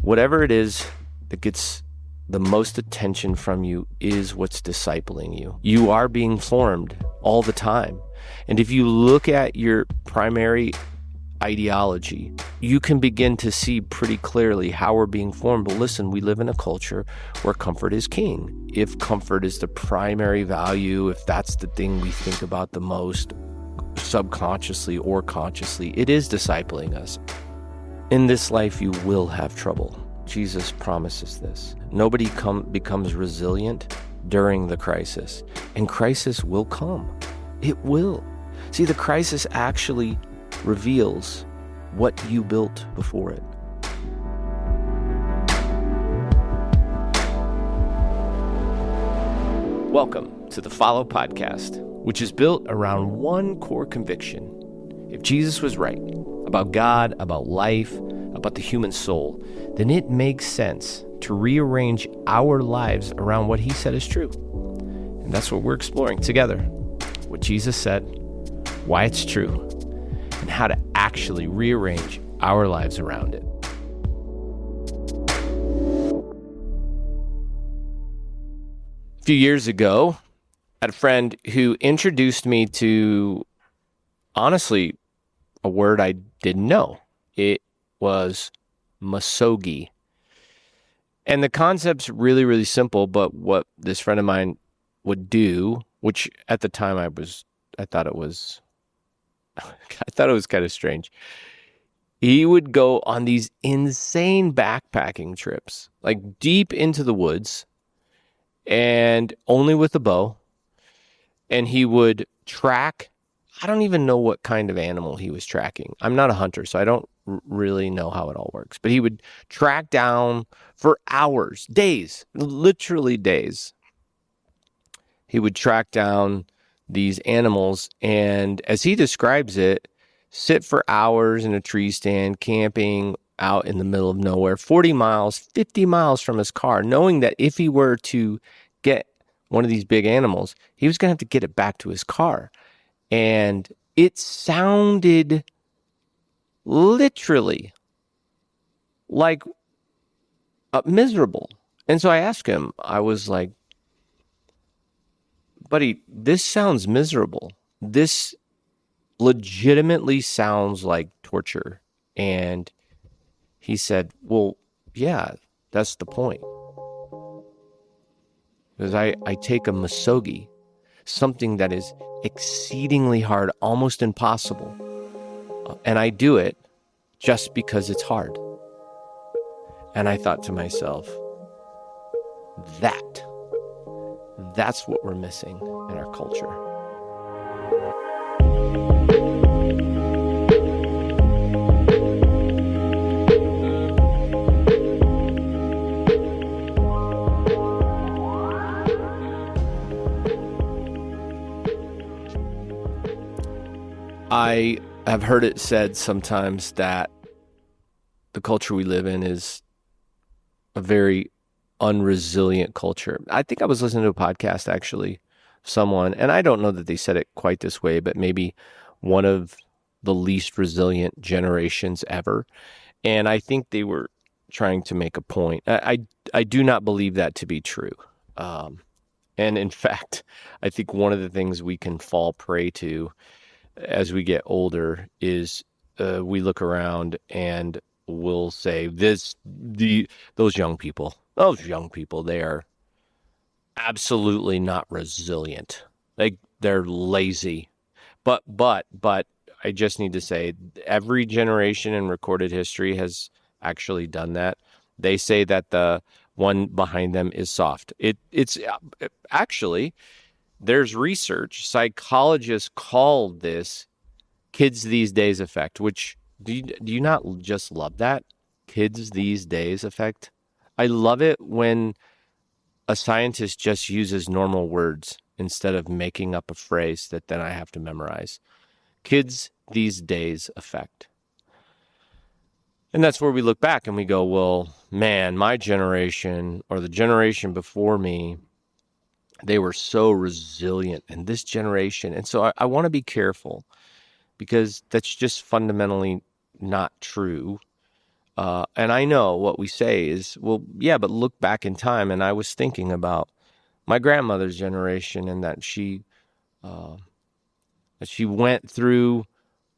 Whatever it is that gets the most attention from you is what's discipling you. You are being formed all the time. And if you look at your primary ideology, you can begin to see pretty clearly how we're being formed. But listen, we live in a culture where comfort is king. If comfort is the primary value, if that's the thing we think about the most, subconsciously or consciously, it is discipling us. In this life, you will have trouble. Jesus promises this. Nobody becomes resilient during the crisis, and crisis will come. It will. See, the crisis actually reveals what you built before it. Welcome to the Follow Podcast, which is built around one core conviction. If Jesus was right about God, about life, about the human soul, then it makes sense to rearrange our lives around what he said is true. And that's what we're exploring together. What Jesus said, why it's true, and how to actually rearrange our lives around it. A few years ago, I had a friend who introduced me to, honestly, a word I didn't know. It was misogi. And the concept's really, really simple, but what this friend of mine would do, which at the time I thought it was kind of strange. He would go on these insane backpacking trips, like deep into the woods and only with a bow. And he would track, I don't even know what kind of animal he was tracking. I'm not a hunter, so I don't really know how it all works. But he would track down for hours, days, literally days. He would track down these animals, and as he describes it, sit for hours in a tree stand, camping out in the middle of nowhere, 40 miles, 50 miles from his car, knowing that if he were to get one of these big animals, he was going to have to get it back to his car. And it sounded literally like miserable. And so I asked him, I was like, buddy, this sounds miserable. This legitimately sounds like torture. And he said, well, yeah, that's the point. Because I take a misogi, something that is exceedingly hard, almost impossible, and I do it just because it's hard. And I thought to myself, that's what we're missing in our culture. I have heard it said sometimes that the culture we live in is a very unresilient culture. I think I was listening to a podcast, actually, someone, and I don't know that they said it quite this way, but maybe one of the least resilient generations ever. And I think they were trying to make a point. I do not believe that to be true. And in fact, I think one of the things we can fall prey to as we get older is we look around and we'll say those young people, they are absolutely not resilient. They're lazy. But I just need to say every generation in recorded history has actually done that. They say that the one behind them is soft. It's actually, there's research. Psychologists call this kids these days effect, which do you not just love that? Kids these days effect. I love it when a scientist just uses normal words instead of making up a phrase that then I have to memorize. Kids these days effect. And that's where we look back and we go, well, man, my generation or the generation before me, they were so resilient, and this generation. And so I want to be careful because that's just fundamentally not true. And I know what we say is, well, yeah, but look back in time. And I was thinking about my grandmother's generation and uh, that she went through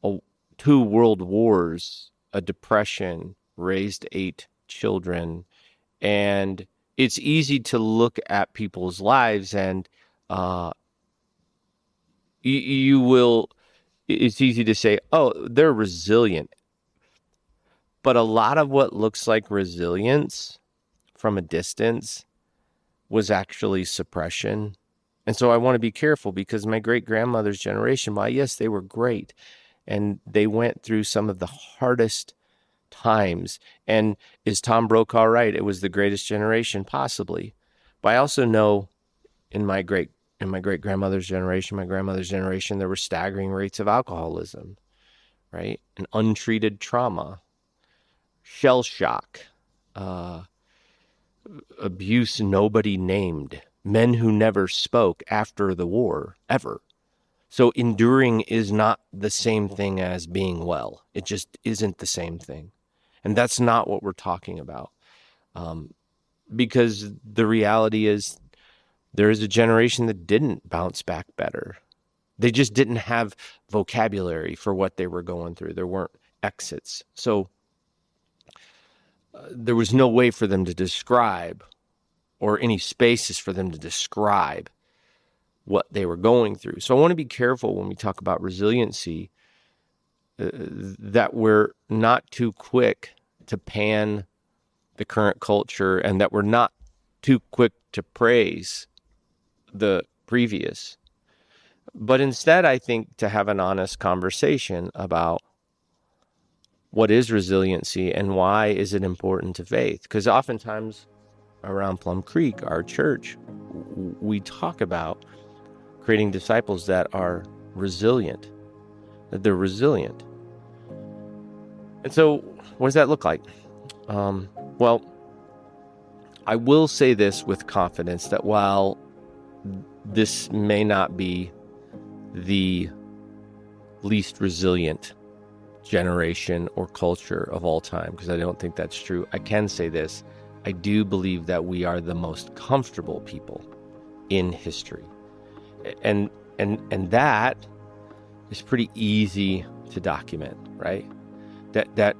a, two world wars, a depression, raised 8 children. And it's easy to look at people's lives and uh, you will, it's easy to say, oh, they're resilient. But a lot of what looks like resilience from a distance was actually suppression. And so I want to be careful because my great grandmother's generation, while yes, they were great and they went through some of the hardest times. And is Tom Brokaw right? It was the greatest generation, possibly. But I also know in my great grandmother's generation, my grandmother's generation, there were staggering rates of alcoholism, right? And untreated trauma, shell shock, uh, abuse nobody named, men who never spoke after the war, ever. So enduring is not the same thing as being well. It just isn't the same thing. And that's not what we're talking about. Because the reality is there is a generation that didn't bounce back better. They just didn't have vocabulary for what they were going through. There weren't exits. So there was no way for them to describe or any spaces for them to describe what they were going through. So I want to be careful when we talk about resiliency that we're not too quick to pan the current culture and that we're not too quick to praise the previous. But instead, I think to have an honest conversation about what is resiliency and why is it important to faith? Because oftentimes around Plum Creek, our church, we talk about creating disciples that are resilient, that they're resilient. And so what does that look like? Well, I will say this with confidence that while this may not be the least resilient generation or culture of all time, because I don't think that's true, I can say this. I do believe that we are the most comfortable people in history. And that is pretty easy to document, right? That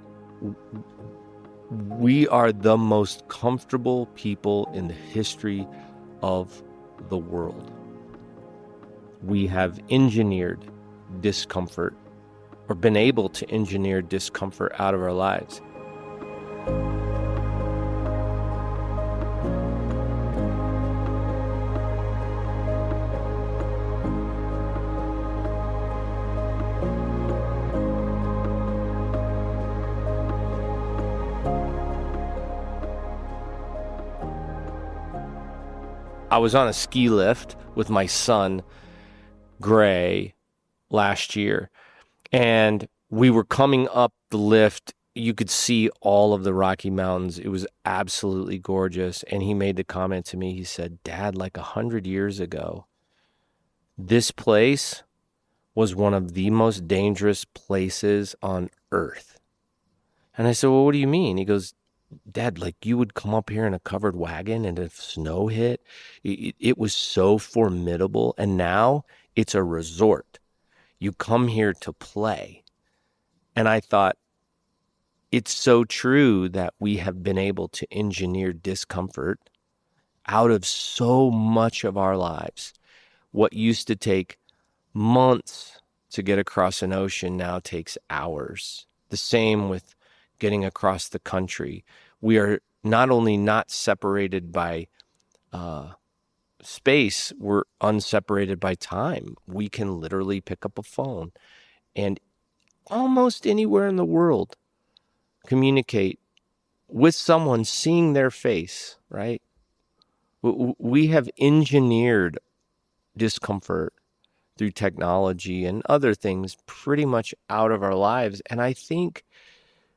we are the most comfortable people in the history of the world. We have engineered discomfort or been able to engineer discomfort out of our lives. I was on a ski lift with my son, Gray, last year, and we were coming up the lift. You could see all of the Rocky Mountains. It was absolutely gorgeous. And he made the comment to me, he said, Dad, like 100 years ago, this place was one of the most dangerous places on earth. And I said, well, what do you mean? He goes, Dad, like you would come up here in a covered wagon and if snow hit, it was so formidable. And now it's a resort. You come here to play. And I thought, it's so true that we have been able to engineer discomfort out of so much of our lives. What used to take months to get across an ocean now takes hours. The same with getting across the country. We are not only not separated by space, we're unseparated by time. We can literally pick up a phone and almost anywhere in the world communicate with someone seeing their face, right? We have engineered discomfort through technology and other things pretty much out of our lives. And I think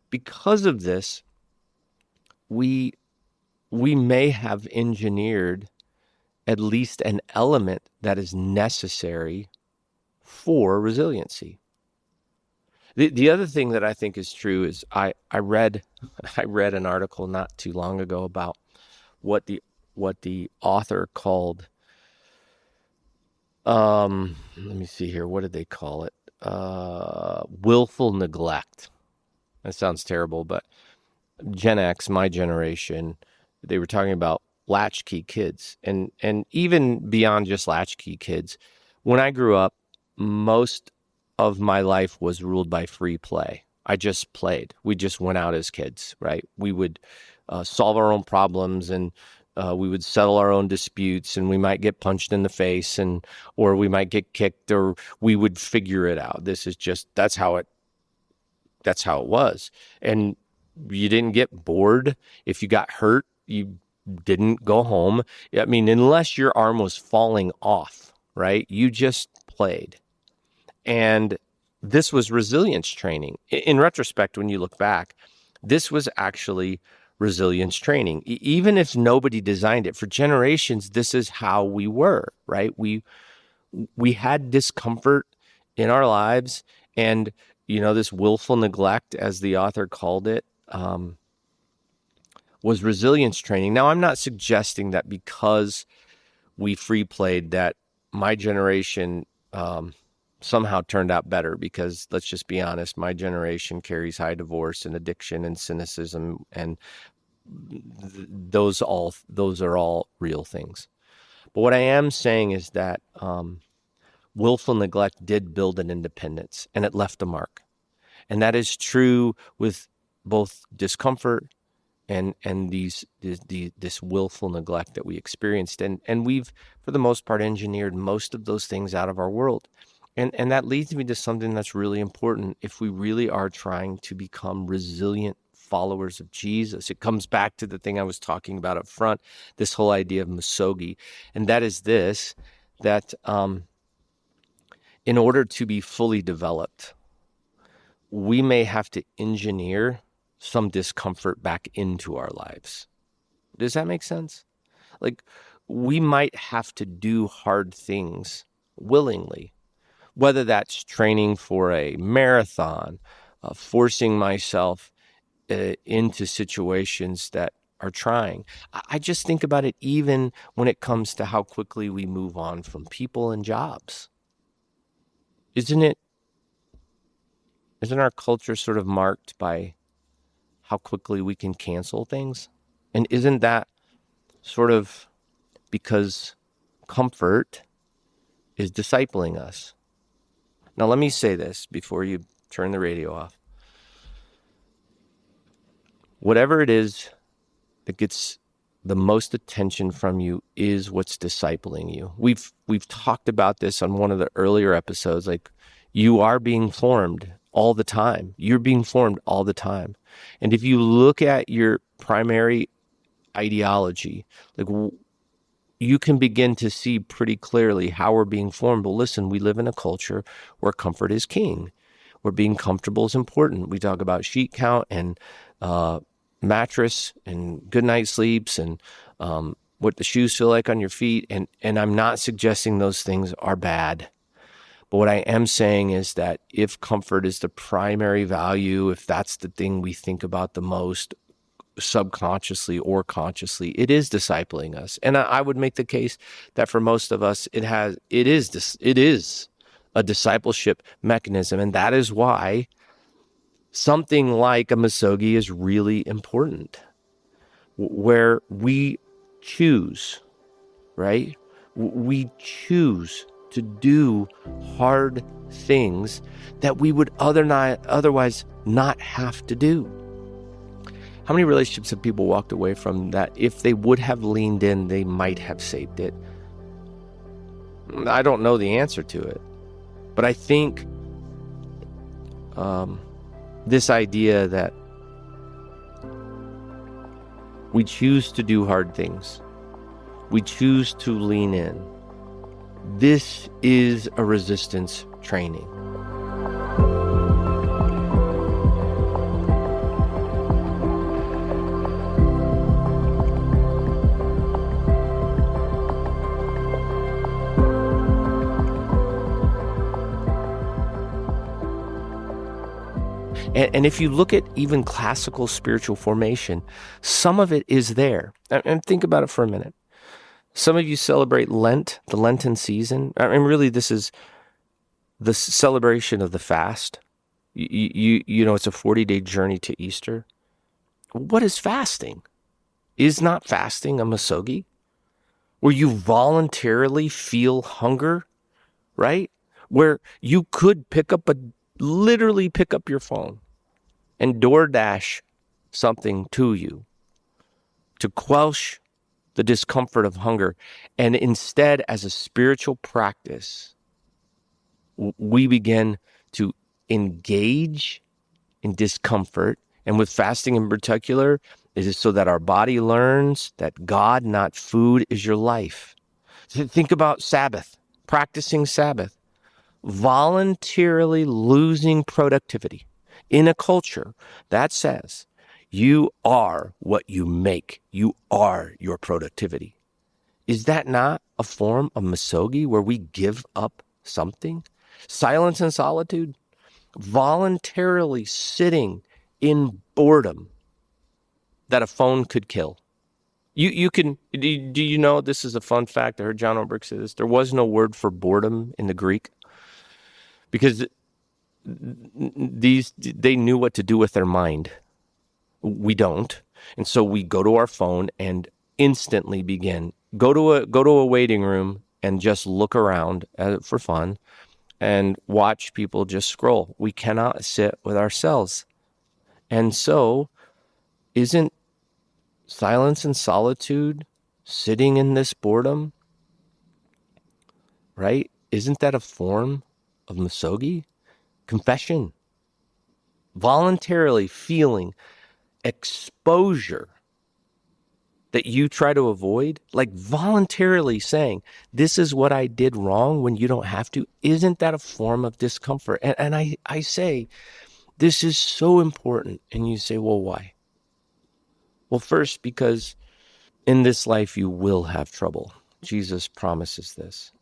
because of this, we may have engineered at least an element that is necessary for resiliency. The other thing that I think is true is I read I read an article not too long ago about what the author called, let me see here, what did they call it? Willful neglect. That sounds terrible, but Gen X, my generation, they were talking about latchkey kids, and even beyond just latchkey kids. When I grew up, most of my life was ruled by free play. I just played. We just went out as kids, right? We would solve our own problems, and we would settle our own disputes, and we might get punched in the face, and or we might get kicked, or we would figure it out. That's how it was. And you didn't get bored. If you got hurt, you didn't go home. I mean, unless your arm was falling off, right? You just played. And this was resilience training. In retrospect, when you look back, this was actually resilience training. Even if nobody designed it, for generations, this is how we were, right? We had discomfort in our lives, and this willful neglect, as the author called it, was resilience training. Now, I'm not suggesting that because we free played that my generation somehow turned out better, because let's just be honest, my generation carries high divorce and addiction and cynicism, and those are all real things. But what I am saying is that willful neglect did build an independence, and it left a mark. And that is true with both discomfort and this willful neglect that we experienced. And we've, for the most part, engineered most of those things out of our world. And that leads me to something that's really important if we really are trying to become resilient followers of Jesus. It comes back to the thing I was talking about up front, this whole idea of misogi. And that is this, that in order to be fully developed, we may have to engineer some discomfort back into our lives. Does that make sense? Like, we might have to do hard things willingly, whether that's training for a marathon, forcing myself into situations that are trying. I just think about it even when it comes to how quickly we move on from people and jobs. Isn't our culture sort of marked by how quickly we can cancel things? And isn't that sort of because comfort is discipling us? Now, let me say this before you turn the radio off. Whatever it is that gets the most attention from you is what's discipling you. We've talked about this on one of the earlier episodes. Like, you are being formed all the time. You're being formed all the time. And if you look at your primary ideology, like, you can begin to see pretty clearly how we're being formed. Well, listen, we live in a culture where comfort is king, where being comfortable is important. We talk about sheet count and mattress and good night sleeps and what the shoes feel like on your feet. And I'm not suggesting those things are bad. But what I am saying is that if comfort is the primary value, if that's the thing we think about the most, subconsciously or consciously, it is discipling us. And I would make the case that for most of us, it is a discipleship mechanism. And that is why something like a misogi is really important, where we choose, right? We choose to do hard things that we would otherwise not have to do. How many relationships have people walked away from that if they would have leaned in, they might have saved it? I don't know the answer to it. But I think this idea that we choose to do hard things, we choose to lean in, this is a resistance training. And if you look at even classical spiritual formation, some of it is there. And think about it for a minute. Some of you celebrate Lent, the Lenten season. I mean, really, this is the celebration of the fast. You know, it's a 40-day journey to Easter. What is fasting? Is not fasting a masogi? Where you voluntarily feel hunger, right? Where you could literally pick up your phone and DoorDash something to you to quench the discomfort of hunger. And instead, as a spiritual practice, we begin to engage in discomfort. And with fasting in particular, it is so that our body learns that God, not food, is your life. Think about Sabbath, practicing Sabbath, voluntarily losing productivity in a culture that says you are what you make. You are your productivity. Is that not a form of masogi where we give up something? Silence and solitude, voluntarily sitting in boredom that a phone could kill. You can, do you know, this is a fun fact. I heard John Ortberg say this. There was no word for boredom in the Greek because they knew what to do with their mind. We don't. And so we go to our phone and instantly begin. Go to a waiting room and just look around for fun and watch people just scroll. We cannot sit with ourselves. And so isn't silence and solitude, sitting in this boredom, right? Isn't that a form of masogi? Confession. Voluntarily feeling exposure that you try to avoid, like voluntarily saying, this is what I did wrong when you don't have to. Isn't that a form of discomfort? And I say, this is so important. And you say, well, why? Well, first, because in this life you will have trouble. Jesus promises this.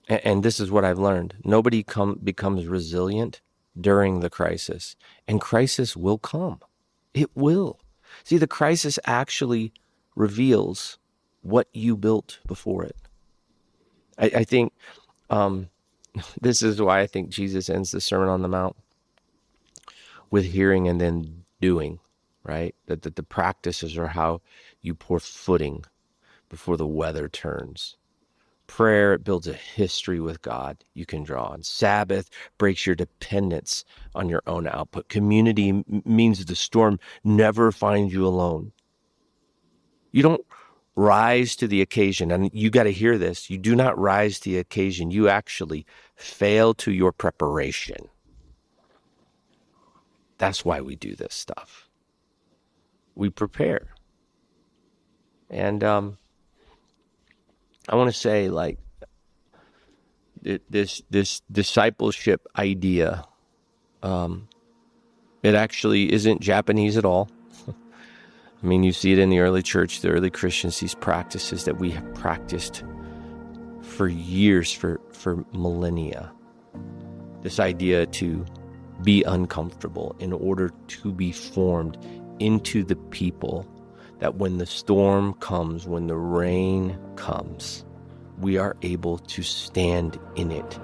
And this is what I've learned. Nobody becomes resilient during the crisis. And crisis will come. It will. See, the crisis actually reveals what you built before it. I think this is why I think Jesus ends the Sermon on the Mount with hearing and then doing, right? That the practices are how you pour footing before the weather turns. Prayer builds a history with God you can draw on. Sabbath breaks your dependence on your own output. Community means the storm never finds you alone. You don't rise to the occasion, and you got to hear this. You do not rise to the occasion. You actually fail to your preparation. That's why we do this stuff. We prepare. And I want to say, like, this discipleship idea, it actually isn't Japanese at all. I mean, you see it in the early church, the early Christians, these practices that we have practiced for years, for millennia. This idea to be uncomfortable in order to be formed into the people that when the storm comes, when the rain comes, we are able to stand in it.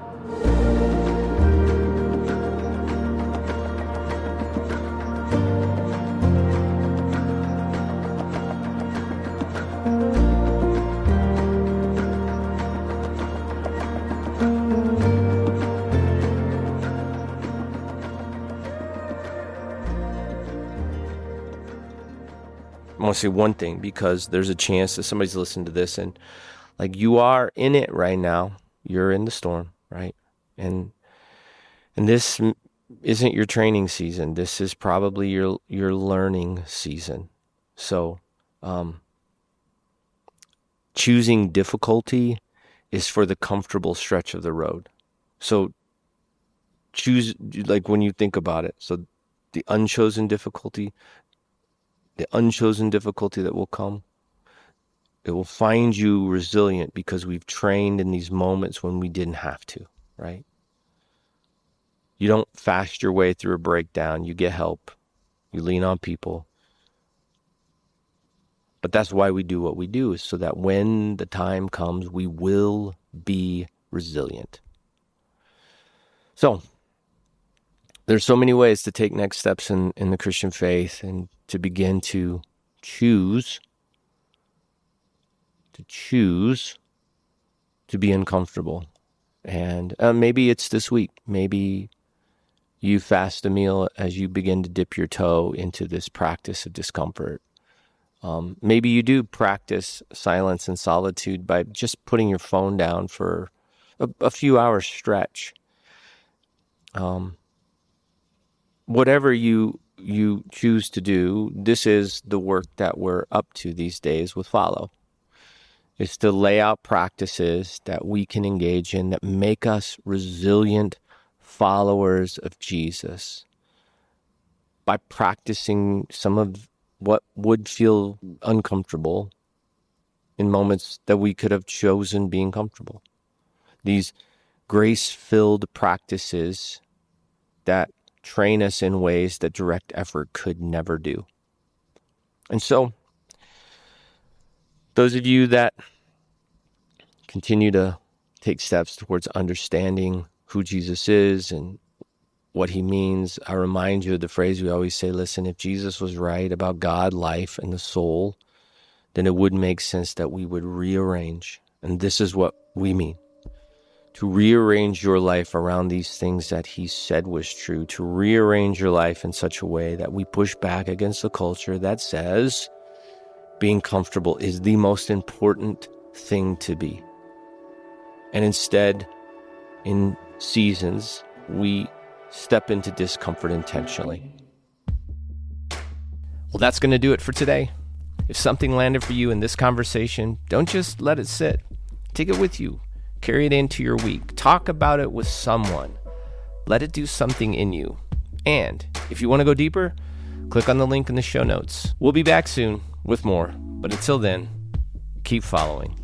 I want to say one thing, because there's a chance that somebody's listening to this and like you are in it right now. You're in the storm, right? And this isn't your training season. This is probably your learning season. So choosing difficulty is for the comfortable stretch of the road. So choose, like when you think about it. So the unchosen difficulty that will come, it will find you resilient because we've trained in these moments when we didn't have to, right? You don't fast your way through a breakdown. You get help. You lean on people. But that's why we do what we do, is so that when the time comes, we will be resilient. So there's so many ways to take next steps in the Christian faith and to begin to choose to be uncomfortable. And maybe it's this week. Maybe you fast a meal as you begin to dip your toe into this practice of discomfort. Maybe you do practice silence and solitude by just putting your phone down for a few hours stretch. Whatever you choose to do, this is the work that we're up to these days with Follow. Is to lay out practices that we can engage in that make us resilient followers of Jesus by practicing some of what would feel uncomfortable in moments that we could have chosen being comfortable. These grace-filled practices that train us in ways that direct effort could never do. And so, those of you that continue to take steps towards understanding who Jesus is and what he means, I remind you of the phrase we always say, listen, if Jesus was right about God, life, and the soul, then it would make sense that we would rearrange. And this is what we mean. To rearrange your life around these things that he said was true, to rearrange your life in such a way that we push back against the culture that says being comfortable is the most important thing to be. And instead, in seasons, we step into discomfort intentionally. Well, that's going to do it for today. If something landed for you in this conversation, don't just let it sit. Take it with you. Carry it into your week. Talk about it with someone. Let it do something in you. And if you want to go deeper, click on the link in the show notes. We'll be back soon with more. But until then, keep following.